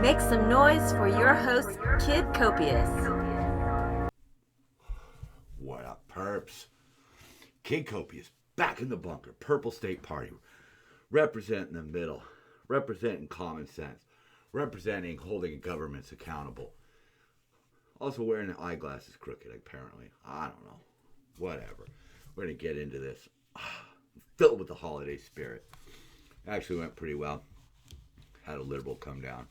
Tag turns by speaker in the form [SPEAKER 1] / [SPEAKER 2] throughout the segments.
[SPEAKER 1] Make some noise for your host, Kid Copious.
[SPEAKER 2] What up, perps? Kid Copious, back in the bunker. Purple State Party, representing the middle, representing common sense, representing holding governments accountable. Also wearing the eyeglasses crooked, apparently. I don't know. Whatever. We're going to get into this. Filled with the holiday spirit. Actually went pretty well. Had a liberal come down,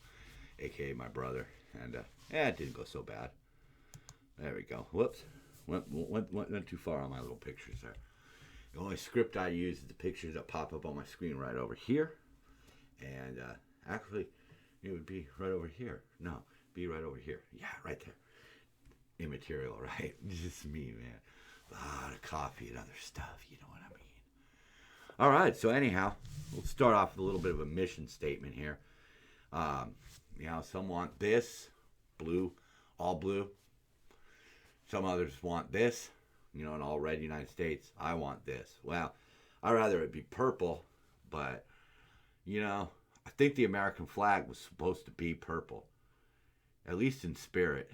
[SPEAKER 2] a.k.a. my brother. And, it didn't go so bad. There we go. Whoops. Went too far on my little pictures there. The only script I use is the pictures that pop up on my screen right over here. And actually, it would be right over here. No, be right over here. Yeah, right there. Immaterial, right? Just me, man. A lot of coffee and other stuff, you know what I mean. All right, so anyhow, we'll start off with a little bit of a mission statement here. Some want this, blue, all blue. Some others want this, an all red United States. I want this. Well, I'd rather it be purple, but, I think the American flag was supposed to be purple, at least in spirit.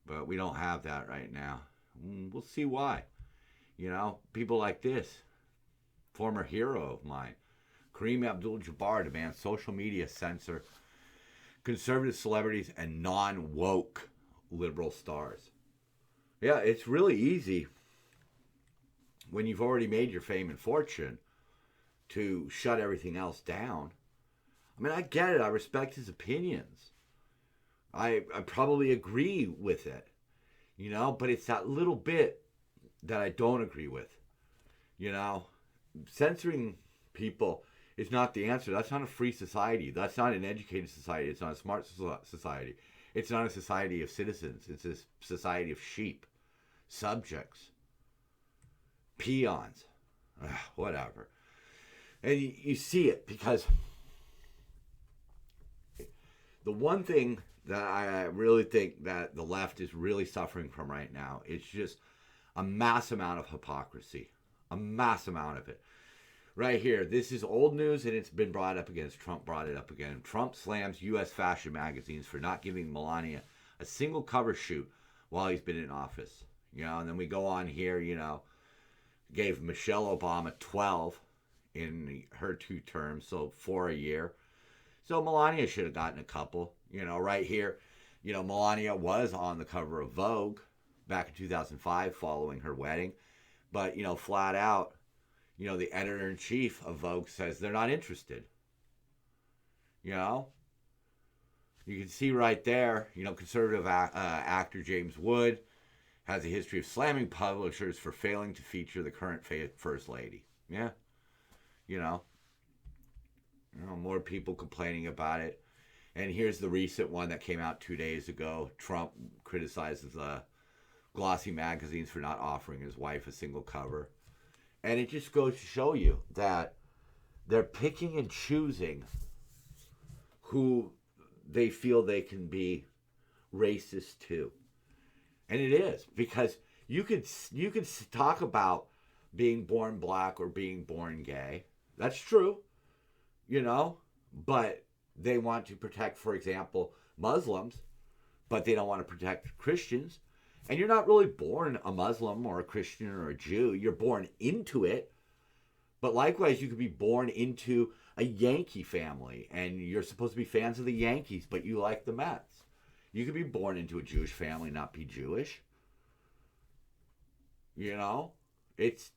[SPEAKER 2] But we don't have that right now. We'll see why. People like this, former hero of mine, Kareem Abdul-Jabbar, demands social media censor conservative celebrities and non-woke liberal stars. Yeah, it's really easy when you've already made your fame and fortune to shut everything else down. I mean, I get it. I respect his opinions. I probably agree with it, but it's that little bit that I don't agree with. Censoring people is not the answer. That's not a free society. That's not an educated society. It's not a smart society. It's not a society of citizens. It's a society of sheep, subjects, peons, whatever. And you see it because the one thing that I really think that the left is really suffering from right now is just a mass amount of hypocrisy. A mass amount of it. Right here, this is old news and it's been brought up again. Trump brought it up again. Trump slams U.S. fashion magazines for not giving Melania a single cover shoot while he's been in office. And then we go on here, gave Michelle Obama 12 in her 2 terms, so 4 a year. So Melania should have gotten a couple. Right here, Melania was on the cover of Vogue back in 2005 following her wedding. But, flat out, the editor-in-chief of Vogue says they're not interested. You can see right there, conservative actor James Wood has a history of slamming publishers for failing to feature the current First Lady. Yeah. More people complaining about it. And here's the recent one that came out 2 days ago. Trump criticizes glossy magazines for not offering his wife a single cover. And it just goes to show you that they're picking and choosing who they feel they can be racist to. And it is, because you could talk about being born black or being born gay. That's true, but they want to protect, for example, Muslims, but they don't want to protect Christians. And you're not really born a Muslim or a Christian or a Jew. You're born into it. But likewise, you could be born into a Yankee family, and you're supposed to be fans of the Yankees, but you like the Mets. You could be born into a Jewish family and not be Jewish. It's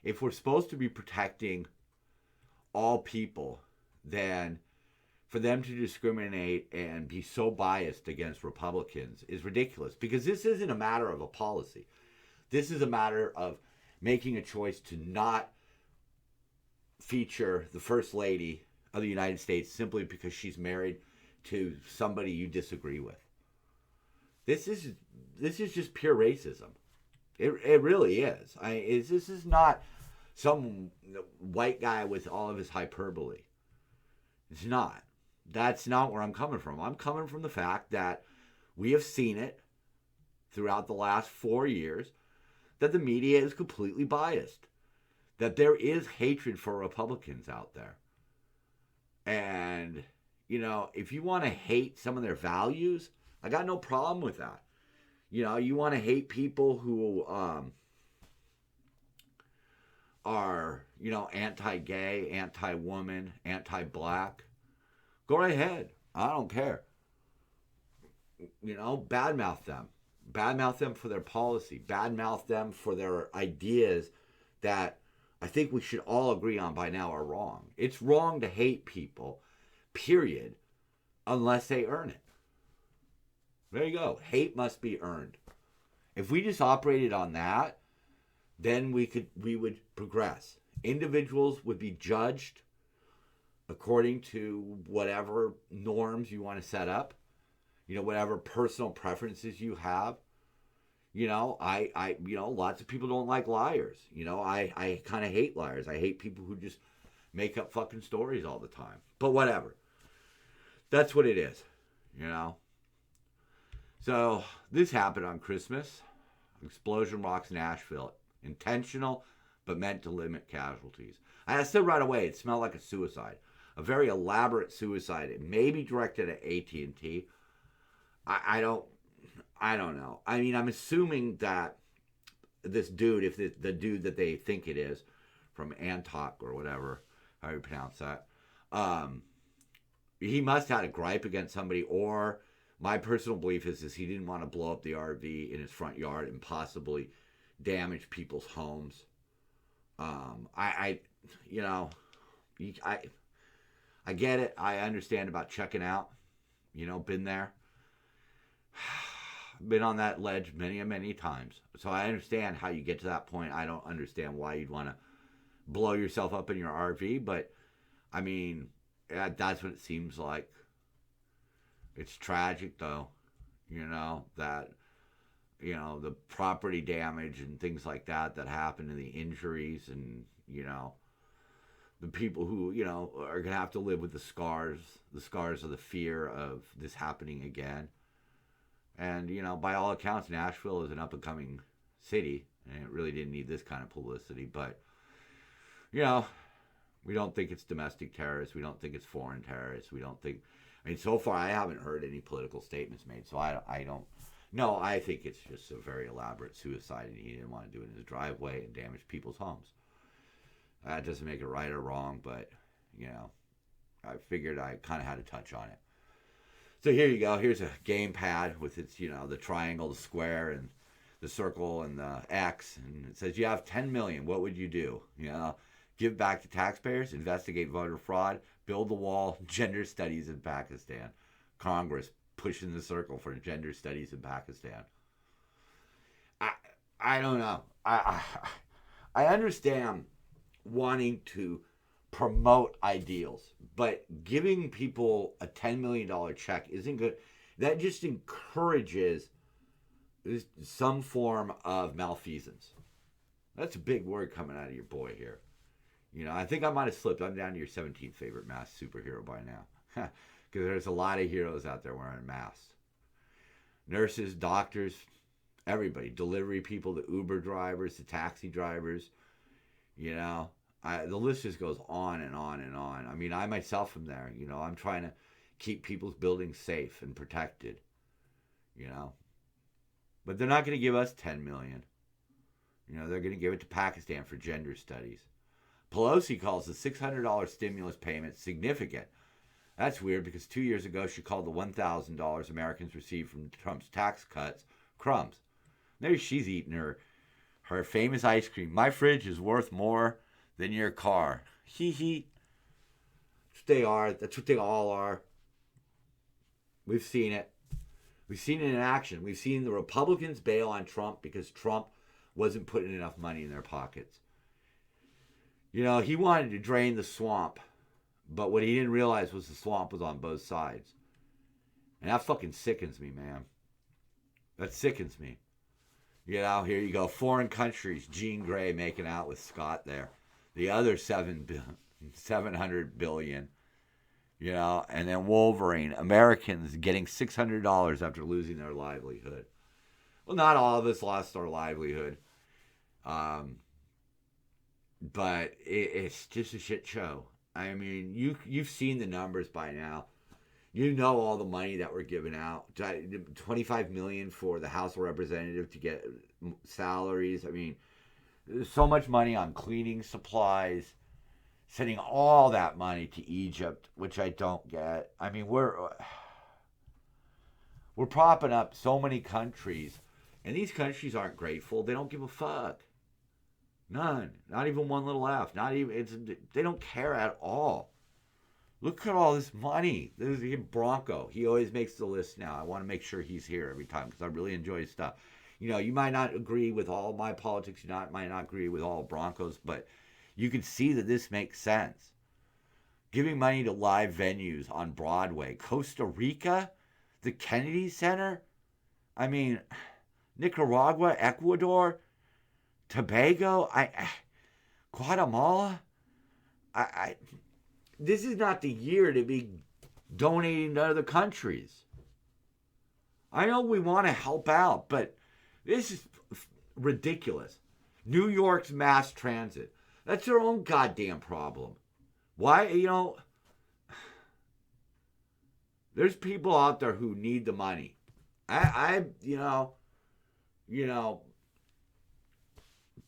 [SPEAKER 2] if we're supposed to be protecting all people, then for them to discriminate and be so biased against Republicans is ridiculous, because this isn't a matter of a policy. This is a matter of making a choice to not feature the First Lady of the United States simply because she's married to somebody you disagree with. This is just pure racism. It really is. This is not some white guy with all of his hyperbole. It's not. That's not where I'm coming from. I'm coming from the fact that we have seen it throughout the last 4 years, that the media is completely biased, that there is hatred for Republicans out there. And, if you want to hate some of their values, I got no problem with that. You want to hate people who are, anti-gay, anti-woman, anti-black. Go right ahead. I don't care. Badmouth them. Badmouth them for their policy. Badmouth them for their ideas that I think we should all agree on by now are wrong. It's wrong to hate people, period, unless they earn it. There you go. Hate must be earned. If we just operated on that, then we would progress. Individuals would be judged according to whatever norms you want to set up, whatever personal preferences you have. Lots of people don't like liars. I kind of hate liars. I hate people who just make up fucking stories all the time. But whatever. That's what it is, So this happened on Christmas. Explosion rocks Nashville. Intentional, but meant to limit casualties. I said right away, it smelled like a suicide. A very elaborate suicide. It may be directed at AT&T. I don't know. I mean, I'm assuming that this dude, if the dude that they think it is, from Antok or whatever, how you pronounce that, he must have had a gripe against somebody, or my personal belief is he didn't want to blow up the RV in his front yard and possibly damage people's homes. I get it. I understand about checking out. Been there. Been on that ledge many times. So I understand how you get to that point. I don't understand why you'd want to blow yourself up in your RV, but I mean, that's what it seems like. It's tragic though, that, the property damage and things like that happen, and the injuries, and, the people who, are going to have to live with the scars of the fear of this happening again. And, by all accounts, Nashville is an up-and-coming city, and it really didn't need this kind of publicity. But, we don't think it's domestic terrorists. We don't think it's foreign terrorists. We don't think... I mean, so far, I haven't heard any political statements made, so I don't... No, I think it's just a very elaborate suicide, and he didn't want to do it in his driveway and damage people's homes. That doesn't make it right or wrong, but, I figured I kind of had to touch on it. So here you go. Here's a gamepad with its, the triangle, the square, and the circle, and the X. And it says, you have 10 million. What would you do? Give back to taxpayers, investigate voter fraud, build the wall, gender studies in Pakistan. Congress pushing the circle for gender studies in Pakistan. I don't know. I understand wanting to promote ideals, but giving people a $10 million check isn't good. That just encourages some form of malfeasance. That's a big word coming out of your boy here. I think I might have slipped. I'm down to your 17th favorite masked superhero by now. Because there's a lot of heroes out there wearing masks. Nurses, doctors, everybody. Delivery people, the Uber drivers, the taxi drivers. The list just goes on and on and on. I mean, I myself am there. I'm trying to keep people's buildings safe and protected. But they're not going to give us $10 million. They're going to give it to Pakistan for gender studies. Pelosi calls the $600 stimulus payment significant. That's weird because 2 years ago she called the $1,000 Americans received from Trump's tax cuts crumbs. There she's eating her famous ice cream. My fridge is worth more than your car. Hee hee. That's what they are. That's what they all are. We've seen it. We've seen it in action. We've seen the Republicans bail on Trump because Trump wasn't putting enough money in their pockets. He wanted to drain the swamp, but what he didn't realize was the swamp was on both sides. And that fucking sickens me, man. That sickens me. Here you go. Foreign countries, Jean Grey making out with Scott there. The other $700 billion. And then Wolverine. Americans getting $600 after losing their livelihood. Well, not all of us lost our livelihood. But it's just a shit show. I mean, you've seen the numbers by now. You know all the money that we're giving out. 25 million for the House of Representatives to get salaries. I mean, there's so much money on cleaning supplies, sending all that money to Egypt, which I don't get. I mean, we're propping up so many countries, and these countries aren't grateful. They don't give a fuck. None. Not even one little F. Not even. They don't care at all. Look at all this money. There's Bronco. He always makes the list now. I want to make sure he's here every time because I really enjoy his stuff. You know, you might not agree with all my politics. You might not agree with all Broncos, but you can see that this makes sense. Giving money to live venues on Broadway. Costa Rica, the Kennedy Center. I mean, Nicaragua, Ecuador, Tobago, Guatemala. This is not the year to be donating to other countries. I know we want to help out, but this is ridiculous. New York's mass transit. That's their own goddamn problem. Why, there's people out there who need the money.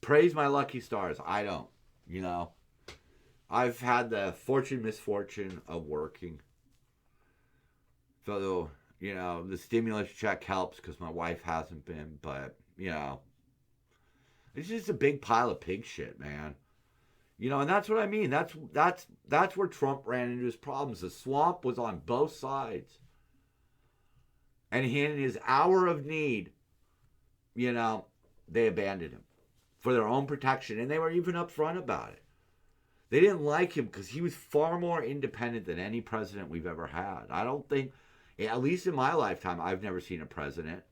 [SPEAKER 2] Praise my lucky stars. I don't, I've had the misfortune of working. So, the stimulus check helps because my wife hasn't been, but, it's just a big pile of pig shit, man. And that's what I mean. That's where Trump ran into his problems. The swamp was on both sides. And in his hour of need, they abandoned him for their own protection. And they were even upfront about it. They didn't like him because he was far more independent than any president we've ever had. I don't think, at least in my lifetime, I've never seen a president.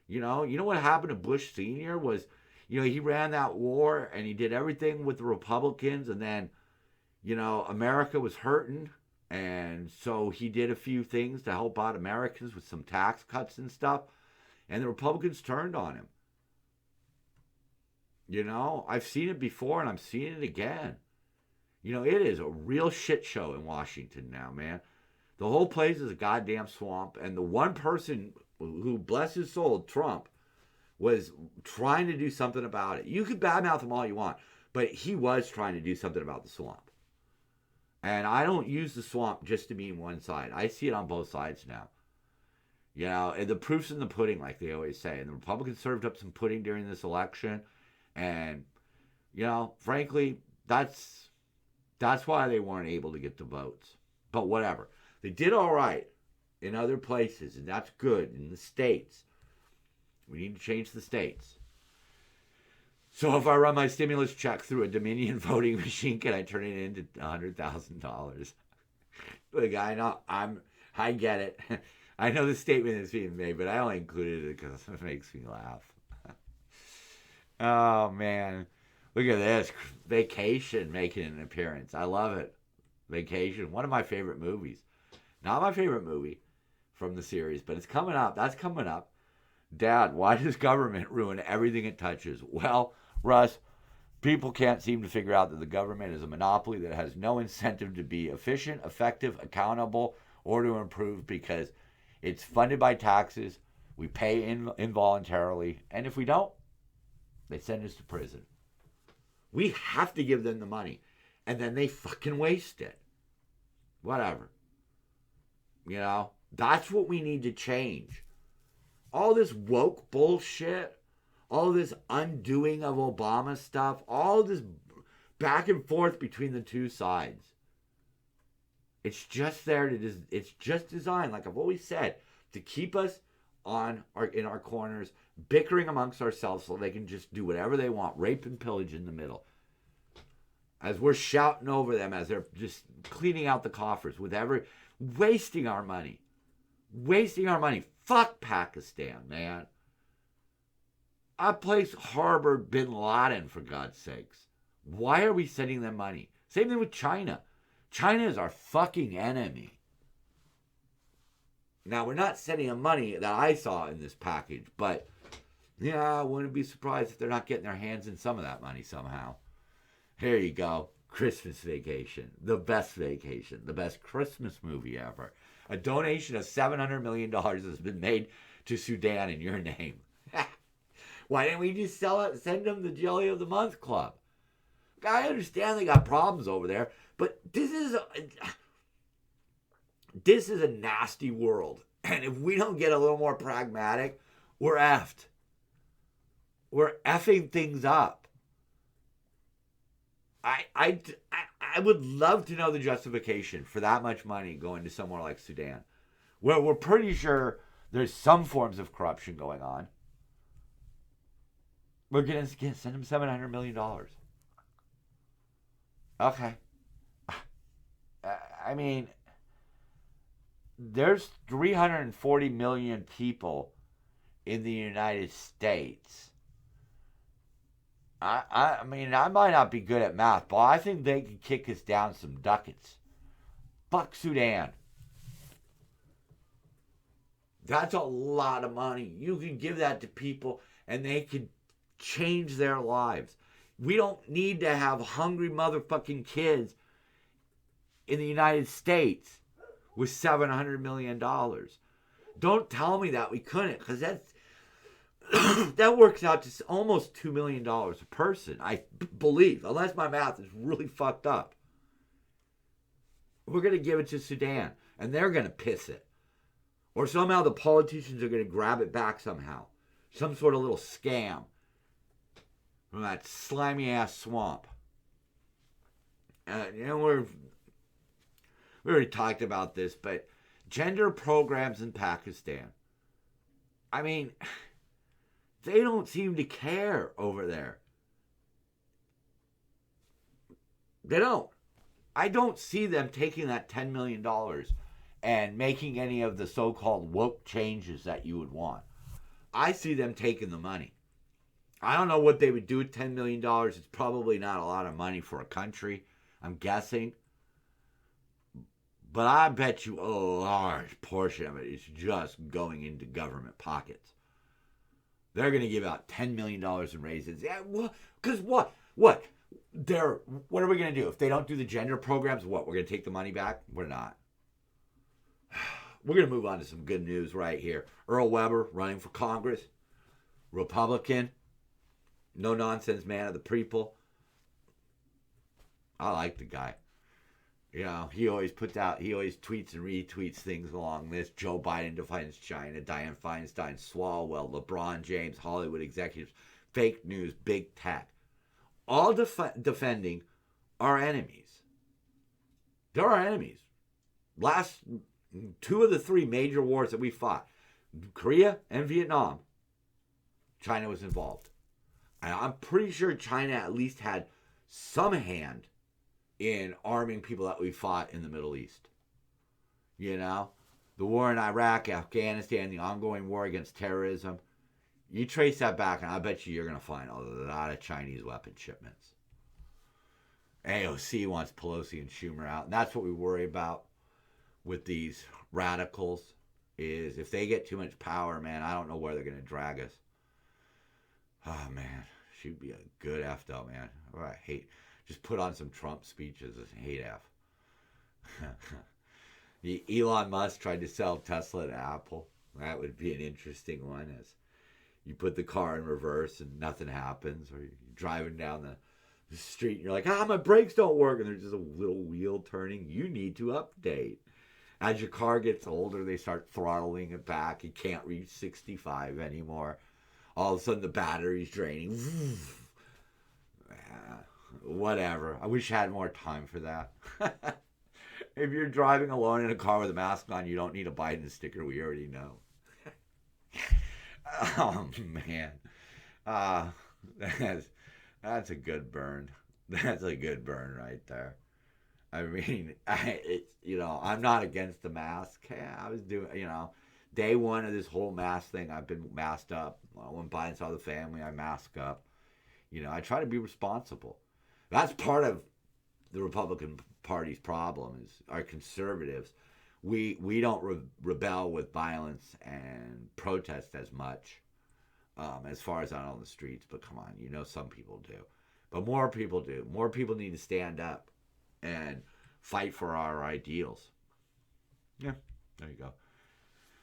[SPEAKER 2] You know what happened to Bush Sr. was, he ran that war and he did everything with the Republicans. And then, America was hurting. And so he did a few things to help out Americans with some tax cuts and stuff. And the Republicans turned on him. I've seen it before and I'm seeing it again. It is a real shit show in Washington now, man. The whole place is a goddamn swamp. And the one person who, bless his soul, Trump, was trying to do something about it. You could badmouth him all you want, but he was trying to do something about the swamp. And I don't use the swamp just to mean one side. I see it on both sides now. And the proof's in the pudding, like they always say. And the Republicans served up some pudding during this election. And, frankly, that's why they weren't able to get the votes. But whatever. They did all right in other places, and that's good. In the states. We need to change the states. So if I run my stimulus check through a Dominion voting machine, can I turn it into $100,000? Look, I get it. I know the statement is being made, but I only included it because it makes me laugh. Oh, man. Look at this. Vacation making an appearance. I love it. Vacation. One of my favorite movies. Not my favorite movie from the series, but it's coming up. That's coming up. Dad, why does government ruin everything it touches? Well, Russ, people can't seem to figure out that the government is a monopoly that has no incentive to be efficient, effective, accountable, or to improve because it's funded by taxes. We pay involuntarily. And if we don't, they send us to prison. We have to give them the money. And then they fucking waste it. Whatever. That's what we need to change. All this woke bullshit, all this undoing of Obama stuff, all this back and forth between the two sides. It's just there it's just designed, like I've always said, to keep us in our corners, bickering amongst ourselves so they can just do whatever they want, rape and pillage in the middle. As we're shouting over them, as they're just cleaning out the coffers wasting our money. Wasting our money. Fuck Pakistan, man. Our place harbored bin Laden, for God's sakes. Why are we sending them money? Same thing with China. China is our fucking enemy. Now, we're not sending them money that I saw in this package, but I wouldn't be surprised if they're not getting their hands in some of that money somehow. Here you go. Christmas Vacation, the best vacation, the best Christmas movie ever. A donation of $700 million has been made to Sudan in your name. Why didn't we just send them the Jelly of the Month Club? I understand they got problems over there, but this is a nasty world. And if we don't get a little more pragmatic, we're effed. We're effing things up. I would love to know the justification for that much money going to somewhere like Sudan, where we're pretty sure there's some forms of corruption going on. We're going to send them $700 million. Okay. I mean, there's 340 million people in the United States. I mean, I might not be good at math, but I think they could kick us down some ducats. Fuck Sudan. That's a lot of money. You can give that to people and they can change their lives. We don't need to have hungry motherfucking kids in the United States with $700 million. Don't tell me that we couldn't, because that works out to almost $2 million a person, I believe, unless my math is really fucked up. We're going to give it to Sudan, and they're going to piss it. Or somehow the politicians are going to grab it back somehow. Some sort of little scam from that slimy-ass swamp. We already talked about this, but gender programs in Pakistan, I mean, they don't seem to care over there. They don't. I don't see them taking that $10 million and making any of the so-called woke changes that you would want. I see them taking the money. I don't know what they would do with $10 million. It's probably not a lot of money for a country, I'm guessing. But I bet you a large portion of it is just going into government pockets. They're going to give out $10 million in raises. Yeah, because what? What are we going to do? If they don't do the gender programs, what? We're going to take the money back? We're not. We're going to move on to some good news right here. Earl Weber running for Congress. Republican. No nonsense man of the people. I like the guy. You know, he always tweets and retweets things along this. Joe Biden defines China, Dianne Feinstein, Swalwell, LeBron James, Hollywood executives, fake news, big tech. All defending our enemies. They're our enemies. Last 2 of the 3 major wars that we fought, Korea and Vietnam, China was involved. And I'm pretty sure China at least had some hand in arming people that we fought in the Middle East. You know, the war in Iraq, Afghanistan, the ongoing war against terrorism. You trace that back, and I bet you're going to find a lot of Chinese weapon shipments. AOC wants Pelosi and Schumer out, and that's what we worry about with these radicals, is if they get too much power, man, I don't know where they're going to drag us. Oh, man, she'd be a good F, though, man. Oh, I hate... Just put on some Trump speeches and hate F. Elon Musk tried to sell Tesla to Apple. That would be an interesting one, as you put the car in reverse and nothing happens, or you're driving down the street and you're like, my brakes don't work, and there's just a little wheel turning. You need to update. As your car gets older, they start throttling it back. You can't reach 65 anymore. All of a sudden, the battery's draining. Whatever. I wish I had more time for that. If you're driving alone in a car with a mask on, you don't need a Biden sticker. We already know. Oh, man. That's a good burn. That's a good burn right there. I mean, I'm not against the mask. Yeah, I was doing, day one of this whole mask thing, I've been masked up. When Biden saw the family, I mask up. I try to be responsible. That's part of the Republican Party's problem, is our conservatives. We don't rebel with violence and protest as much, as far as out on the streets. But come on, some people do. But more people do. More people need to stand up and fight for our ideals. Yeah, there you go.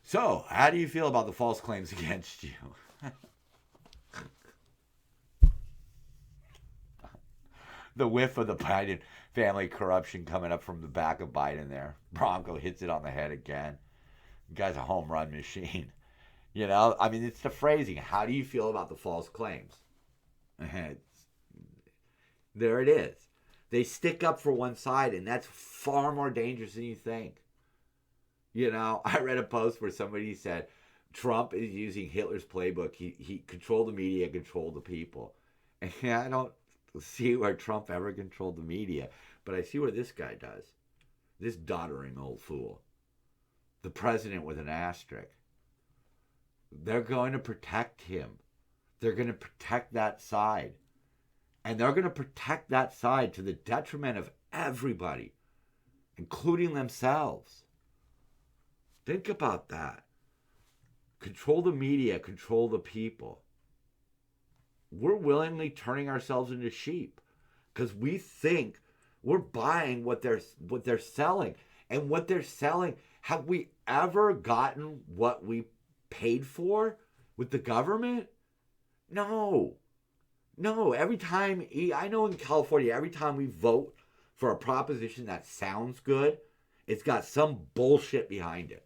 [SPEAKER 2] So, how do you feel about the false claims against you? The whiff of the Biden family corruption coming up from the back of Biden there. Bronco hits it on the head again. The guy's a home run machine. You know, I mean, it's the phrasing. How do you feel about the false claims? There it is. They stick up for one side, and that's far more dangerous than you think. You know, I read a post where somebody said Trump is using Hitler's playbook. He controlled the media, controlled the people. And I don't see where Trump ever controlled the media, but I see where this guy does. This doddering old fool. The president with an asterisk. They're going to protect him. They're going to protect that side. And they're going to protect that side to the detriment of everybody, including themselves. Think about that. Control the media, control the people. We're willingly turning ourselves into sheep because we think we're buying what they're selling. And what they're selling, have we ever gotten what we paid for with the government? No. Every time, I know in California, every time we vote for a proposition that sounds good, it's got some bullshit behind it.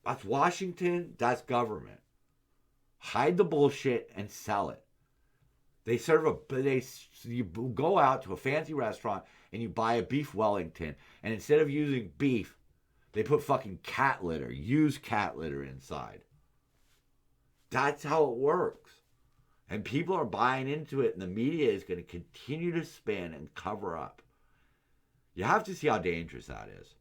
[SPEAKER 2] That's Washington, that's government. Hide the bullshit and sell it. You go out to a fancy restaurant and you buy a beef Wellington, and instead of using beef, they put fucking cat litter, used cat litter inside. That's how it works. And people are buying into it, and the media is going to continue to spin and cover up. You have to see how dangerous that is.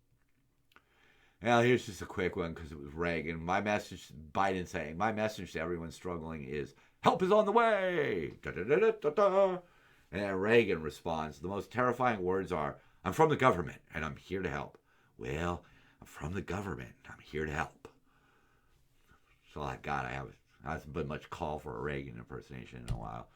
[SPEAKER 2] Now, here's just a quick one because it was Reagan. Biden saying, my message to everyone struggling is, help is on the way. Da, da, da, da, da, da. And then Reagan responds, the most terrifying words are, I'm from the government and I'm here to help. Well, I'm from the government and I'm here to help. So, like, God, I haven't been much call for a Reagan impersonation in a while.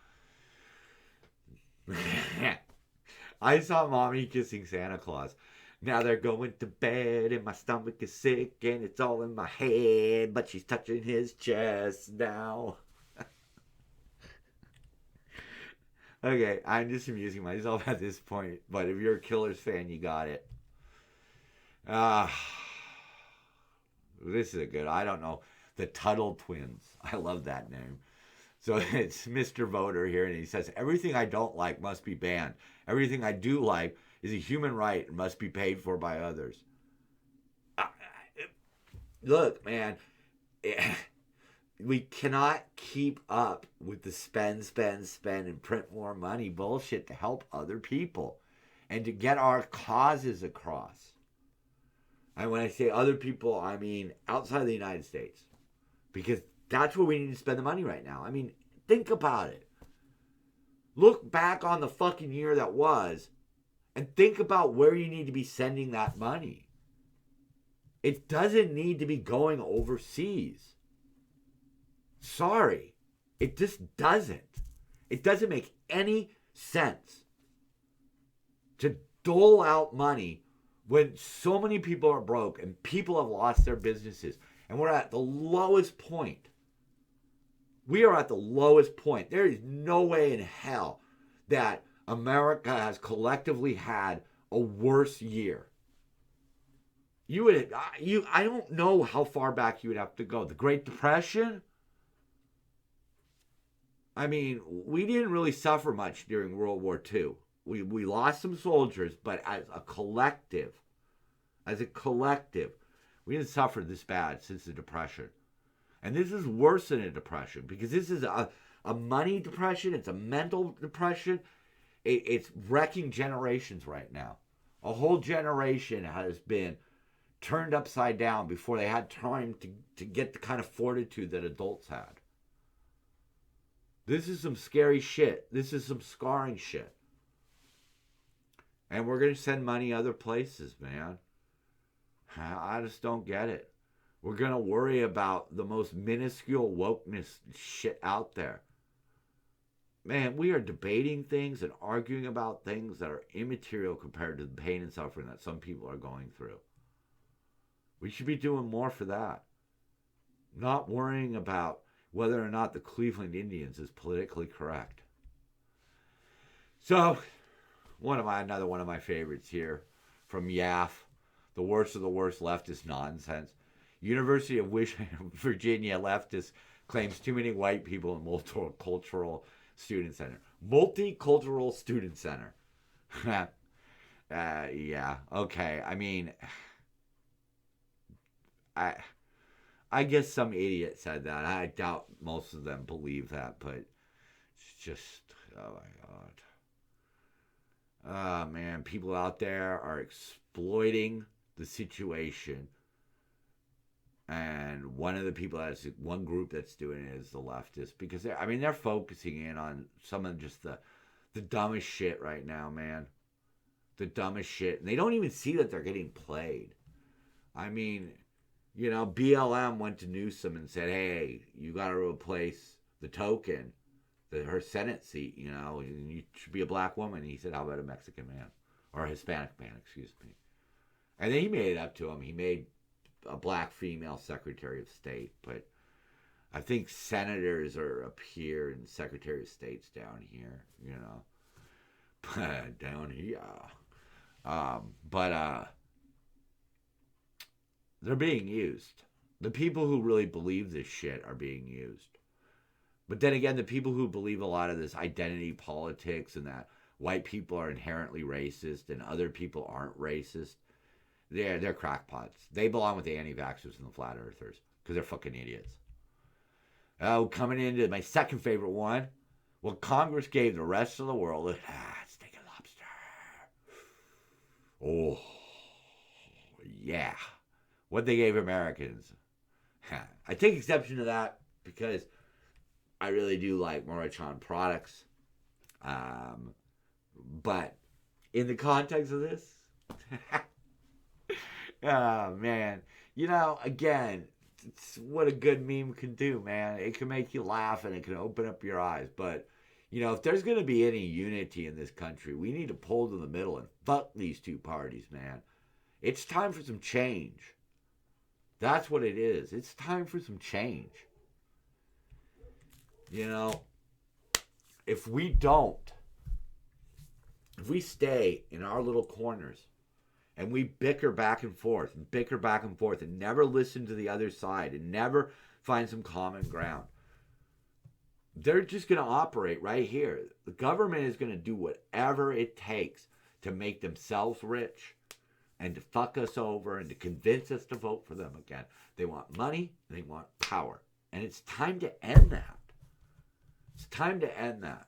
[SPEAKER 2] I saw Mommy kissing Santa Claus. Now they're going to bed and my stomach is sick and it's all in my head, but she's touching his chest now. Okay, I'm just amusing myself at this point, but if you're a Killers fan, you got it. This is a good, I don't know, the Tuttle Twins. I love that name. So it's Mr. Voter here, and he says, everything I don't like must be banned. Everything I do like is a human right and must be paid for by others. Look, man, we cannot keep up with the spend, and print more money bullshit to help other people and to get our causes across. And when I say other people, I mean outside of the United States. Because that's where we need to spend the money right now. I mean, think about it. Look back on the fucking year that was and think about where you need to be sending that money. It doesn't need to be going overseas. Sorry. It just doesn't. It doesn't make any sense to dole out money when so many people are broke and people have lost their businesses. And we're at the lowest point. We are at the lowest point. There is no way in hell that America has collectively had a worse year. I don't know how far back you would have to go. The Great Depression? I mean, we didn't really suffer much during World War II. We lost some soldiers, but as a collective, we didn't suffer this bad since the Depression. And this is worse than a depression because this is a money depression. It's a mental depression. It's wrecking generations right now. A whole generation has been turned upside down before they had time to get the kind of fortitude that adults had. This is some scary shit. This is some scarring shit. And we're going to send money other places, man. I just don't get it. We're going to worry about the most minuscule wokeness shit out there. man, we are debating things and arguing about things that are immaterial compared to the pain and suffering that some people are going through. We should be doing more for that. Not worrying about whether or not the Cleveland Indians is politically correct. So, another one of my favorites here from YAF, the worst of the worst leftist nonsense. University of Virginia leftist claims too many white people in multicultural student center. Multicultural student center. Yeah, okay. I mean, I guess some idiot said that. I doubt most of them believe that, but it's just, oh my God. Oh man, people out there are exploiting the situation. And one group that's doing it is the leftists, because they're focusing in on some of just the dumbest shit right now, man. The dumbest shit. And they don't even see that they're getting played. I mean, BLM went to Newsom and said, hey, you got to replace the token, her Senate seat, you should be a black woman. And he said, how about a Mexican man? Or a Hispanic man, excuse me. And then he made it up to him. He made a black female Secretary of State. But I think senators are up here and Secretary of State's down here, But down here. They're being used. The people who really believe this shit are being used. But then again, the people who believe a lot of this identity politics and that white people are inherently racist and other people aren't racist, they're crackpots. They belong with the anti-vaxxers and the flat earthers because they're fucking idiots. Oh, coming into my second favorite one. Well, Congress gave the rest of the world steak and lobster. Oh, yeah. What they gave Americans. I take exception to that because I really do like Maruchan products. But in the context of this, oh, man. Again, it's what a good meme can do, man. It can make you laugh and it can open up your eyes. But, if there's going to be any unity in this country, we need to pull to the middle and fuck these two parties, man. It's time for some change. That's what it is. It's time for some change. If we stay in our little corners and we bicker back and forth and never listen to the other side and never find some common ground, they're just going to operate right here. The government is going to do whatever it takes to make themselves rich and to fuck us over and to convince us to vote for them again. They want money and they want power. And it's time to end that. It's time to end that.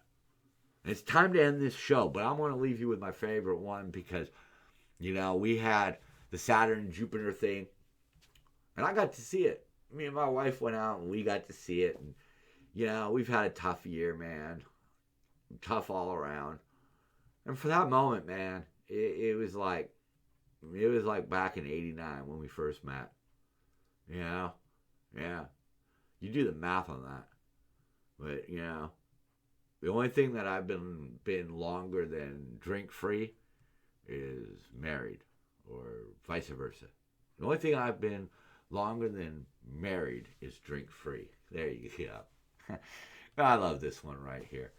[SPEAKER 2] And it's time to end this show. But I'm going to leave you with my favorite one because, we had the Saturn-Jupiter thing. And I got to see it. Me and my wife went out and we got to see it. And, we've had a tough year, man. Tough all around. And for that moment, man, it was like back in '89 when we first met. Yeah. You do the math on that. But, the only thing that I've been longer than drink-free is married, or vice versa. The only thing I've been longer than married is drink-free. There you go. I love this one right here.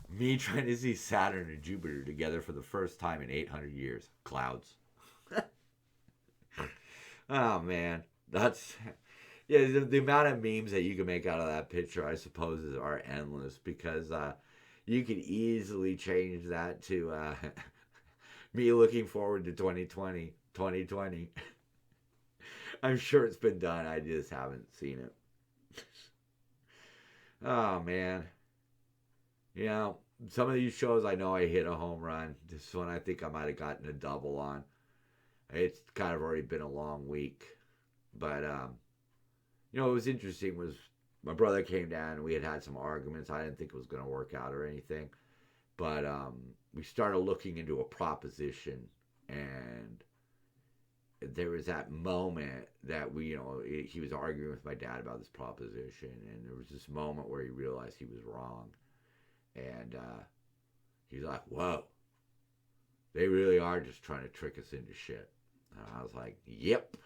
[SPEAKER 2] Me trying to see Saturn and Jupiter together for the first time in 800 years. Clouds. Oh, man. That's... Yeah, the amount of memes that you can make out of that picture, I suppose, are endless because you could easily change that to me looking forward to 2020. I'm sure it's been done. I just haven't seen it. Oh, man. Some of these shows I know I hit a home run. This one I think I might have gotten a double on. It's kind of already been a long week. But, what was interesting was my brother came down and we had some arguments. I didn't think it was going to work out or anything. But we started looking into a proposition. And there was that moment that he was arguing with my dad about this proposition. And there was this moment where he realized he was wrong. And he's like, whoa, they really are just trying to trick us into shit. And I was like, yep,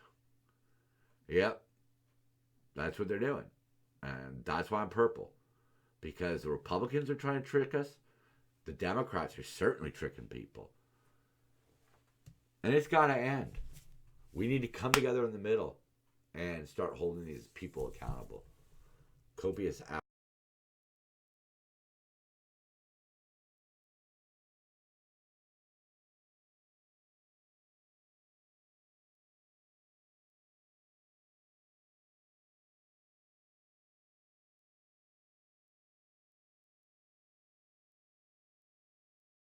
[SPEAKER 2] that's what they're doing. And that's why I'm purple. Because the Republicans are trying to trick us. The Democrats are certainly tricking people. And it's got to end. We need to come together in the middle and start holding these people accountable. Copious out.